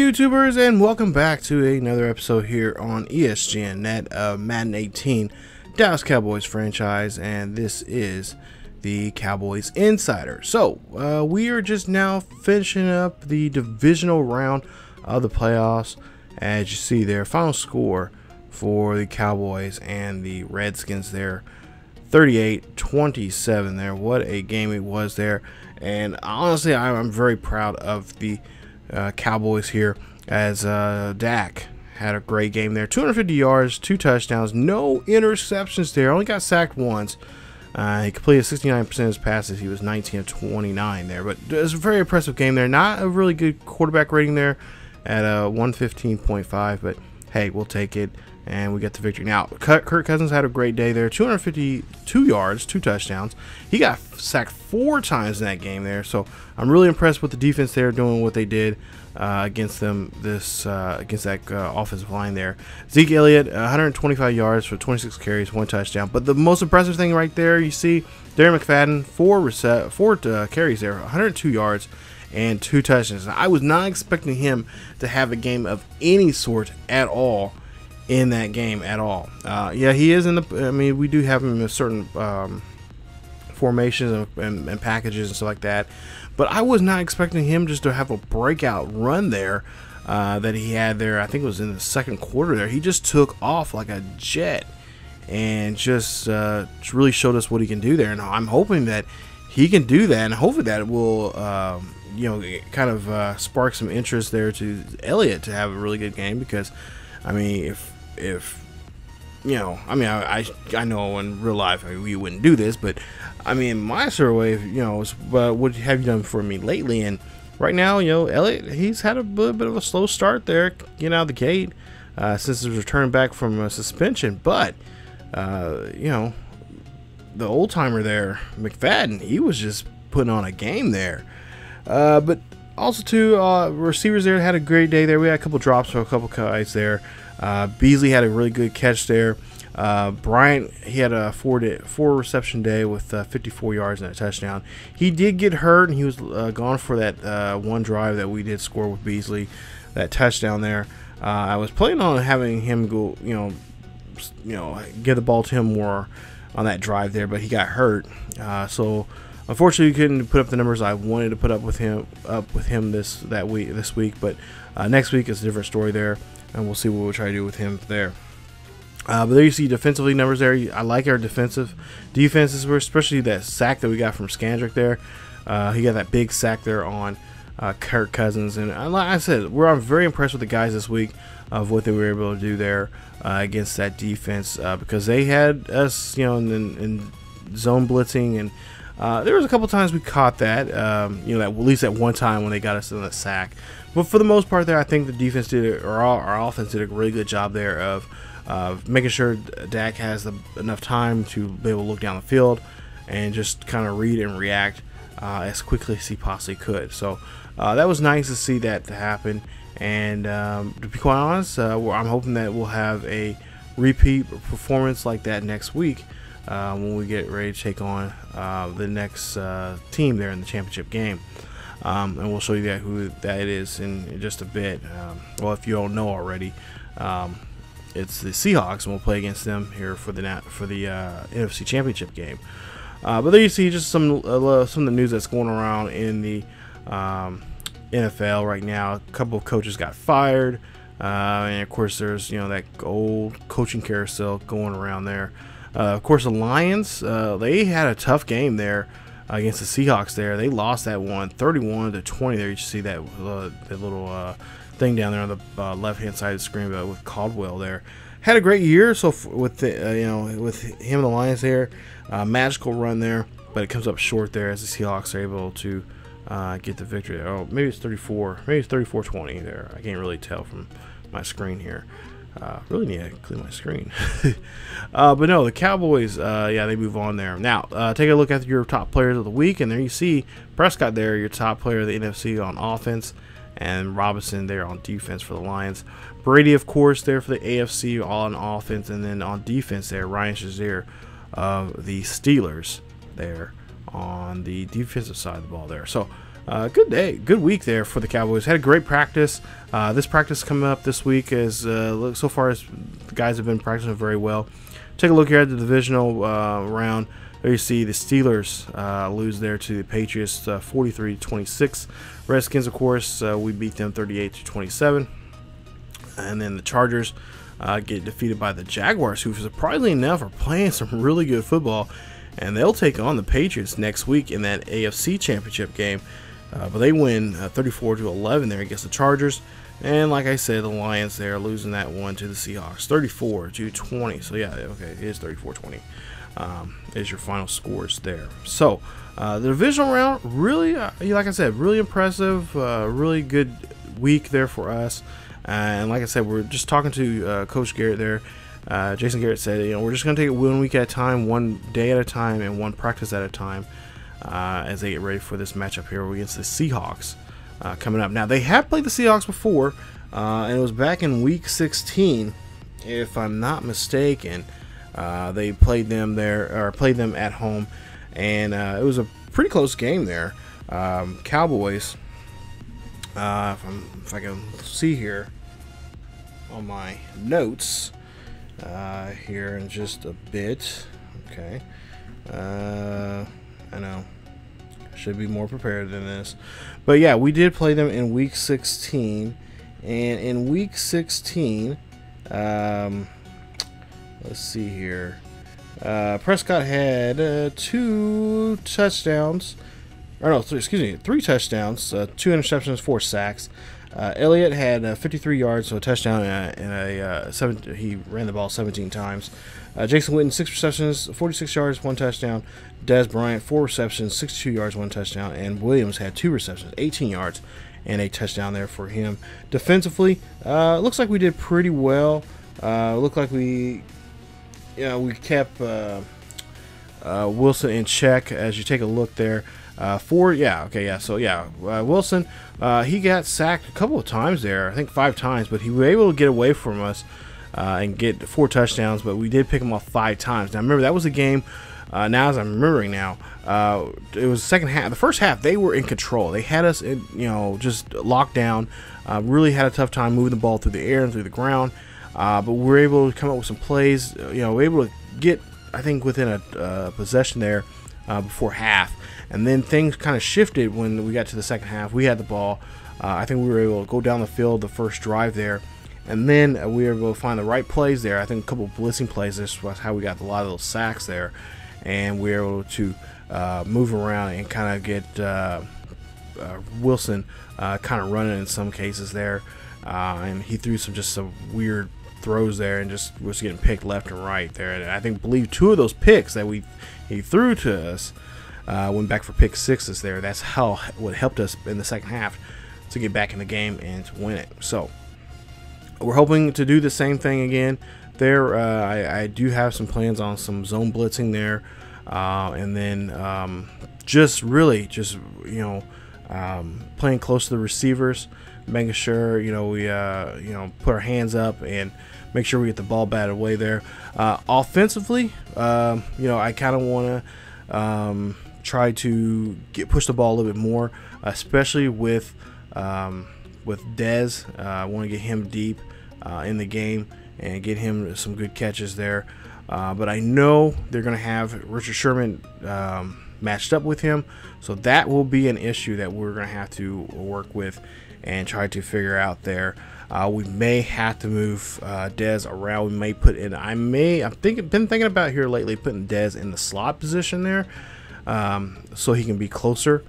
YouTubers, and welcome back to another episode here on ESGNet of Madden 18 Dallas Cowboys franchise, and this is the Cowboys Insider. So we are just now finishing up the divisional round of the playoffs. As you see there, final score for the Cowboys and the Redskins there, 38-27 there. What a game it was there, and honestly I'm very proud of the Cowboys here, as Dak had a great game there. 250 yards, 2 touchdowns, no interceptions there. Only got sacked once. He completed 69% of his passes. He was 19 of 29 there, but it was a very impressive game there. Not a really good quarterback rating there at 115.5, but hey, we'll take it, and we get the victory. Now, Kirk Cousins had a great day there. 252 yards, 2 touchdowns. He got sacked 4 times in that game there, so I'm really impressed with the defense there doing what they did against them against that offensive line there. Zeke Elliott, 125 yards for 26 carries, 1 touchdown. But the most impressive thing right there, you see Darren McFadden, 4 carries there, 102 yards and 2 touchdowns. I was not expecting him to have a game of any sort at all in that game at all. Yeah, he is in the. I mean, we do have him in certain formations and packages and stuff like that, but I was not expecting him just to have a breakout run there that he had there. I think it was in the second quarter there. He just took off like a jet and just really showed us what he can do there. And I'm hoping that he can do that, and hopefully that will kind of spark some interest there to Elliott to have a really good game, because I mean, if I know in real life we wouldn't do this, but I mean, my survey, is what have you done for me lately? And right now, Elliott, he's had a little bit of a slow start there, getting out of the gate since his return back from a suspension. But the old timer there, McFadden, he was just putting on a game there. But also too, receivers there had a great day there. We had a couple drops for a couple guys there. Beasley had a really good catch there. Bryant, he had a 4 reception day with 54 yards and a touchdown. He did get hurt, and he was gone for that one drive that we did score with Beasley, that touchdown there. I was planning on having him go, give the ball to him more on that drive there, but he got hurt. So unfortunately, we couldn't put up the numbers I wanted to put up with him this week. But next week is a different story there, and we'll see what we'll try to do with him there. But there you see defensively numbers there. I like our defenses, especially that sack that we got from Skandrick there. He got that big sack there on Kirk Cousins, and like I said, I'm very impressed with the guys this week of what they were able to do there against that defense, because they had us, in zone blitzing, and there was a couple times we caught that, at least at one time when they got us in the sack. But for the most part there, I think the defense our offense did a really good job there of making sure Dak has enough time to be able to look down the field and just kind of read and react as quickly as he possibly could. So that was nice to see that to happen. And to be quite honest, I'm hoping that we'll have a repeat performance like that next week when we get ready to take on the next team there in the championship game. And we'll show you who that is in just a bit. Well, if you don't know already, it's the Seahawks, and we'll play against them here for the NFC Championship game. But there you see just some of the news that's going around in the NFL right now. A couple of coaches got fired, and of course there's that old coaching carousel going around there. Of course, the Lions, they had a tough game there against the Seahawks there. They lost that one 31-20 there. You see that little thing down there on the left-hand side of the screen with Caldwell there. Had a great year with him and the Lions there. Magical run there, but it comes up short there as the Seahawks are able to get the victory. Oh, maybe it's 34-20 there. I can't really tell from my screen here. Really need to clean my screen. But no, the Cowboys, they move on there. Now, take a look at your top players of the week, and there you see Prescott there, your top player of the NFC on offense, and Robinson there on defense for the Lions. Brady, of course, there for the AFC all on offense, and then on defense there, Ryan Shazier of the Steelers there on the defensive side of the ball there. So good day, good week there for the Cowboys. Had a great practice. This practice coming up this week is so far as the guys have been practicing very well. Take a look here at the divisional round. There you see the Steelers lose there to the Patriots 43-26. Redskins, of course, we beat them 38-27. And then the Chargers get defeated by the Jaguars, who surprisingly enough are playing some really good football. And they'll take on the Patriots next week in that AFC Championship game. But they win 34-11 there against the Chargers. And like I said, the Lions there losing that one to the Seahawks 34-20. So yeah, okay, it is 34-20. Is your final scores there. So the divisional round, really, like I said, really impressive, really good week there for us. And like I said, we're just talking to Coach Garrett there. Jason Garrett said, we're just going to take it 1 week at a time, 1 day at a time, and 1 practice at a time as they get ready for this matchup here against the Seahawks coming up. Now, they have played the Seahawks before, and it was back in week 16, if I'm not mistaken. They played them there, or played them at home, and it was a pretty close game there. Cowboys, if I can see here on my notes here in just a bit. Okay, I know I should be more prepared than this, but yeah, we did play them in week 16, and in week 16, let's see here. Prescott had 2 touchdowns. Or no, 3 touchdowns, 2 interceptions, 4 sacks. Elliott had 53 yards, so a touchdown, and he ran the ball 17 times. Jason Witten, 6 receptions, 46 yards, 1 touchdown. Dez Bryant, 4 receptions, 62 yards, 1 touchdown. And Williams had 2 receptions, 18 yards, and a touchdown there for him. Defensively, looks like we did pretty well. Looked like we kept Wilson in check as you take a look there. Wilson, he got sacked a couple of times there, I think 5 times, but he was able to get away from us and get 4 touchdowns, but we did pick him off 5 times. Now remember, that was a game, now as I'm remembering now, it was the second half. The first half, they were in control. They had us, just locked down, really had a tough time moving the ball through the air and through the ground, but we were able to come up with some plays, we were able to get, I think, within a possession there before half. And then things kind of shifted when we got to the second half. We had the ball. I think we were able to go down the field the first drive there. And then we were able to find the right plays there. I think a couple of blitzing plays. This was how we got a lot of those sacks there. And we were able to move around and kind of get Wilson kind of running in some cases there. And he threw some weird throws there and just was getting picked left and right there. And I believe 2 of those picks that he threw to us went back for pick 6s there. That's what helped us in the second half to get back in the game and to win it. So we're hoping to do the same thing again there. I do have some plans on some zone blitzing there, and then playing close to the receivers, making sure we put our hands up and make sure we get the ball batted away there. Offensively, I kind of want to try to push the ball a little bit more, especially with Dez. I want to get him deep in the game and get him some good catches there. But I know they're going to have Richard Sherman matched up with him, so that will be an issue that we're going to have to work with and try to figure out there. We may have to move Dez around. We may put in. Been thinking about here lately putting Dez in the slot position there, so he can be closer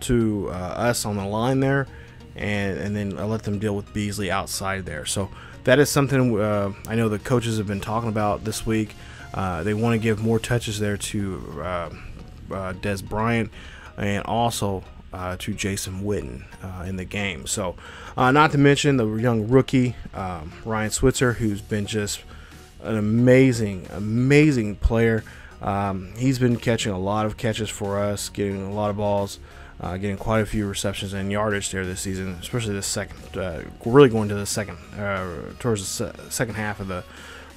to us on the line there, and then I let them deal with Beasley outside there. So that is something I know the coaches have been talking about this week. They want to give more touches there to Dez Bryant and also to Jason Witten in the game. So not to mention the young rookie Ryan Switzer, who's been just an amazing player. He's been catching a lot of catches for us, getting a lot of balls, getting quite a few receptions and yardage there this season, especially this second, really going to the second, towards the second half of the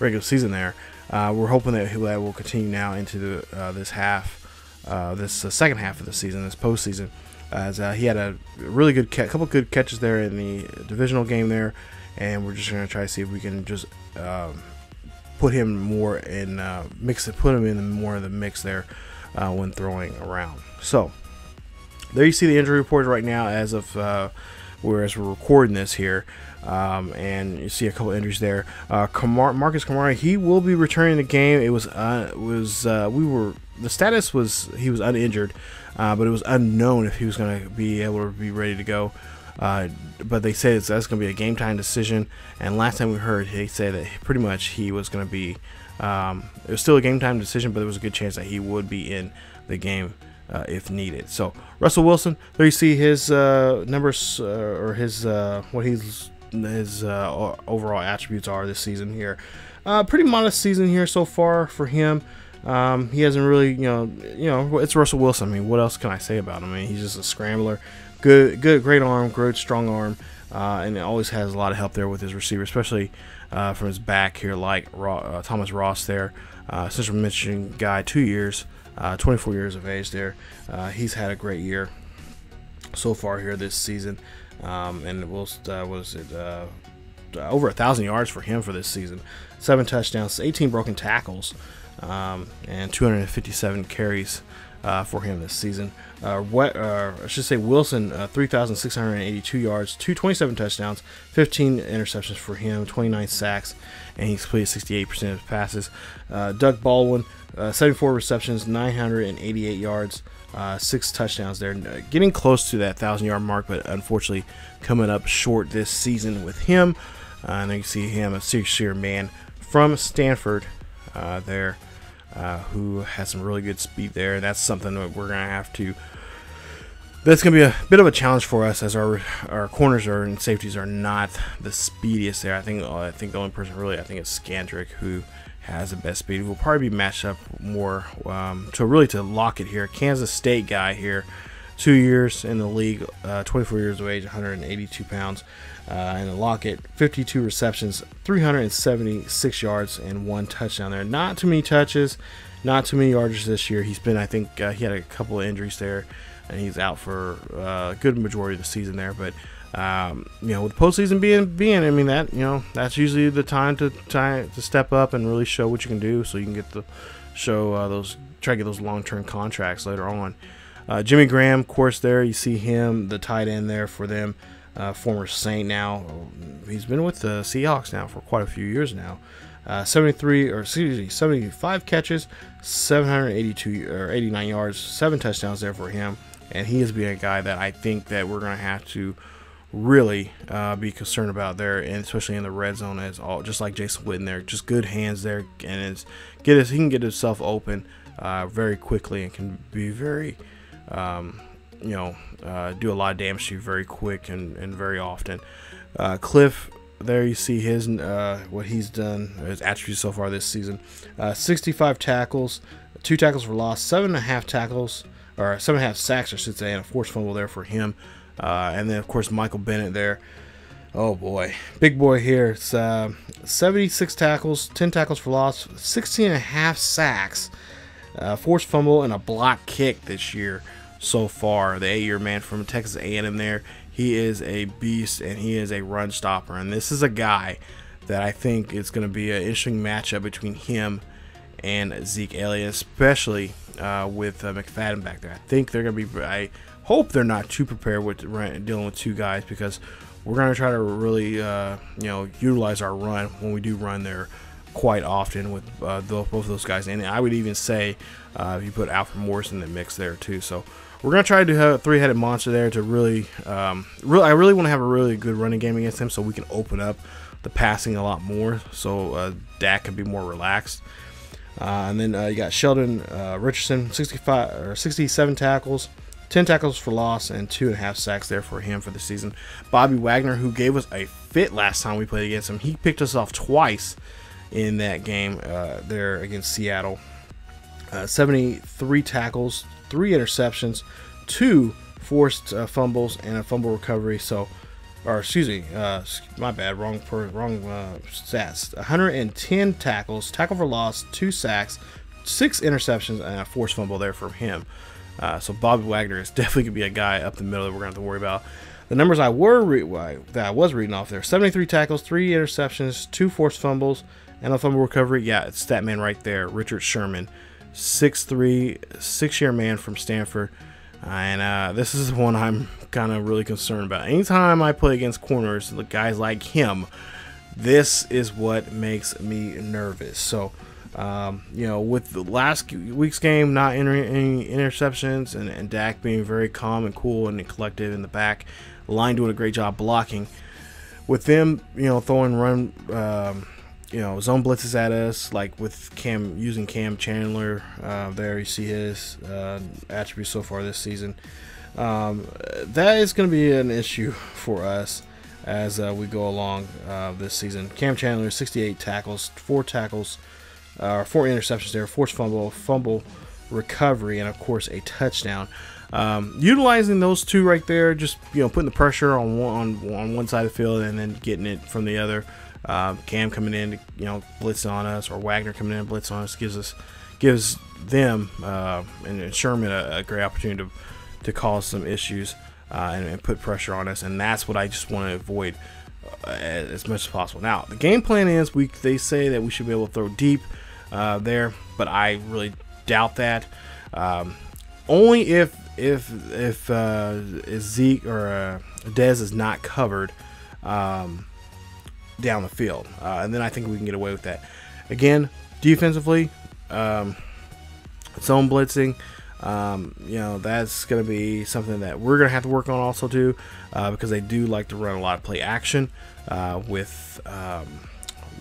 regular season there. We're hoping that will continue now into this second half of the season, this postseason. as he had a really good couple good catches there in the divisional game there, and we're just going to try to see if we can just put him more in put him in more of the mix there when throwing around. So there you see the injury report right now as of whereas we're recording this here, and you see a couple injuries there. Marcus Kamara, he will be returning the game. It was the status was he was uninjured, but it was unknown if he was going to be able to be ready to go. But they say that's going to be a game time decision, and last time we heard, they said that pretty much he was going to be. It was still a game time decision, but there was a good chance that he would be in the game if needed. So Russell Wilson, there you see his numbers or his what his overall attributes are this season here. Pretty modest season here so far for him. He hasn't really, you know, it's Russell Wilson. I mean, what else can I say about him? I mean, he's just a scrambler. Great arm, great strong arm, and it always has a lot of help there with his receiver, especially from his back here, like Thomas Ross there, Central Michigan guy, 2 years, 24 years of age there. He's had a great year so far here this season, and over 1,000 yards for him for this season, 7 touchdowns, 18 broken tackles, and 257 carries for him this season. I should say Wilson, 3,682 yards, 27 touchdowns, 15 interceptions for him, 29 sacks, and he's completed 68% of his passes. Doug Baldwin, 74 receptions, 988 yards, 6 touchdowns there. Getting close to that 1,000-yard mark, but unfortunately coming up short this season with him. And then you see him, a 6-year man from Stanford there, who has some really good speed there. That's something that we're going to have to. That's going to be a bit of a challenge for us, as our corners and safeties are not the speediest there. I think the only person really is Skandrick, who has the best speed. We'll probably be matched up more to lock it here. Kansas State guy here, 2 years in the league, 24 years of age, 182 pounds. And the Lockett, 52 receptions, 376 yards, and 1 touchdown there. Not too many touches, not too many yardage this year. He's been, I think, he had a couple of injuries there, and he's out for a good majority of the season there. But you know, with postseason being, I mean, that, you know, that's usually the time to step up and really show what you can do, so you can get to try to get those long-term contracts later on. Jimmy Graham, of course, there you see him, the tight end there for them. Former Saint now. He's been with the Seahawks now for quite a few years now. 75 catches, 89 yards, 7 touchdowns there for him. And he has been a guy that I think that we're going to have to really be concerned about there, and especially in the red zone, just like Jason Witten there. Just good hands there, and he can get himself open very quickly and can be very do a lot of damage to you very quick and very often. Cliff, there you see his what he's done, his attributes so far this season. 65 tackles, 2 tackles for loss, 7.5 tackles, or 7.5 sacks, I should say, and a forced fumble there for him. And then, of course, Michael Bennett there. Oh, boy. Big boy here. It's 76 tackles, 10 tackles for loss, 16.5 sacks, forced fumble, and a block kick this year so far. The 8-year man from Texas A&M there. He is a beast, and he is a run stopper. And this is a guy that I think is going to be an interesting matchup between him and Zeke Elliott, especially with McFadden back there. I think they're going to be, I hope they're not too prepared with dealing with 2 guys, because we're going to try to really utilize our run when we do run there quite often with both of those guys. And I would even say if you put Alfred Morris in the mix there too. So we're going to try to have a 3-headed monster there to really, I really want to have a really good running game against him, so we can open up the passing a lot more, so Dak can be more relaxed. And then you got Sheldon Richardson, 67 tackles, 10 tackles for loss, and 2.5 sacks there for him for the season. Bobby Wagner, who gave us a fit last time we played against him, he picked us off twice in that game there against Seattle. 73 tackles, 3 interceptions, 2 forced fumbles, and a fumble recovery. So, or excuse me, my bad, wrong stats. 110 tackles, tackle for loss, 2 sacks, 6 interceptions, and a forced fumble there from him. So Bobby Wagner is definitely going to be a guy up the middle that we're going to have to worry about. The numbers I was reading off there: 73 tackles, 3 interceptions, 2 forced fumbles, and a fumble recovery. Yeah, it's that man right there, Richard Sherman, 6'3", 6-year man from Stanford. And this is one I'm kind of really concerned about. Anytime I play against corners, the guys like him, this is what makes me nervous. So, you know, with the last week's game not entering any interceptions, and Dak being very calm and cool and collected in the back, the line doing a great job blocking, with them, you know, throwing run, you know, zone blitzes at us, like with using Cam Chandler. There you see his attributes so far this season. That is going to be an issue for us as we go along this season. Cam Chandler, 68 tackles, 4 interceptions there, forced fumble recovery, and of course a touchdown. Utilizing those two right there, just, you know, putting the pressure on one side of the field and then getting it from the other. Cam coming in to, you know, blitz on us, or Wagner coming in and blitz on us, gives them and Sherman a great opportunity to cause some issues and put pressure on us, and that's what I just want to avoid as much as possible. Now, the game plan is they say that we should be able to throw deep there, but I really doubt that. Only if Zeke or Dez is not covered down the field, and then I think we can get away with that. Again, defensively, zone blitzing, you know, that's going to be something that we're going to have to work on also too, because they do like to run a lot of play action with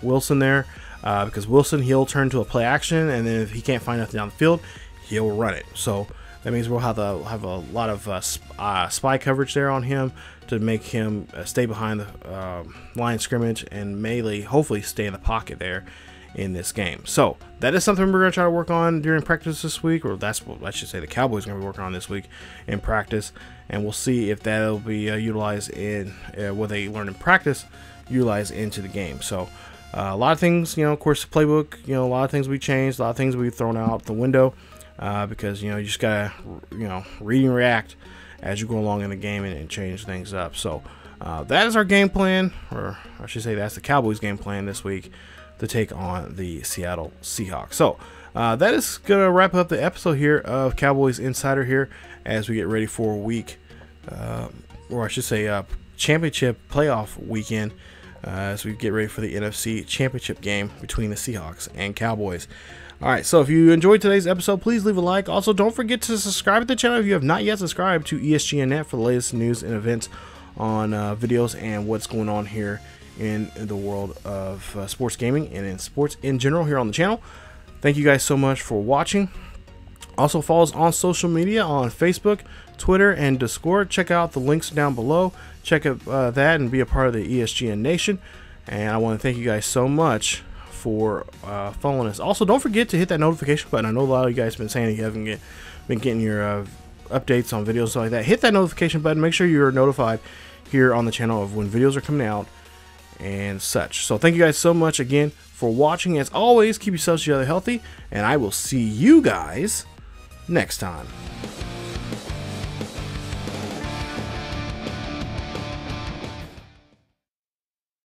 Wilson there, because Wilson, he'll turn to a play action, and then if he can't find nothing down the field, he'll run it. So that means we'll have a lot of spy coverage there on him to make him stay behind the line of scrimmage and mainly, hopefully, stay in the pocket there in this game. So that is something we're going to try to work on during practice this week, or that's what I should say the Cowboys are going to be working on this week in practice, and we'll see if that'll be utilized in what they learn in practice, utilized into the game. So a lot of things, you know, of course, the playbook, you know, a lot of things we changed, a lot of things we've thrown out the window. Because, you know, you just gotta, you know, read and react as you go along in the game and change things up. So that is our game plan, or I should say that's the Cowboys game plan this week to take on the Seattle Seahawks. So that is gonna wrap up the episode here of Cowboys Insider here as we get ready for week, or I should say championship playoff weekend, as we get ready for the NFC Championship game between the Seahawks and Cowboys. Alright, so if you enjoyed today's episode, please leave a like. Also, don't forget to subscribe to the channel if you have not yet subscribed to ESGNet for the latest news and events on videos and what's going on here in the world of sports gaming and in sports in general here on the channel. Thank you guys so much for watching. Also, follow us on social media on Facebook, Twitter, and Discord. Check out the links down below. Check out that and be a part of the ESGN Nation. And I want to thank you guys so much for following us. Also, don't forget to hit that notification button. I know a lot of you guys have been saying you haven't been getting your updates on videos and stuff like that. Hit that notification button. Make sure you're notified here on the channel of when videos are coming out and such. So thank you guys so much again for watching. As always, keep yourselves together healthy, and I will see you guys next time.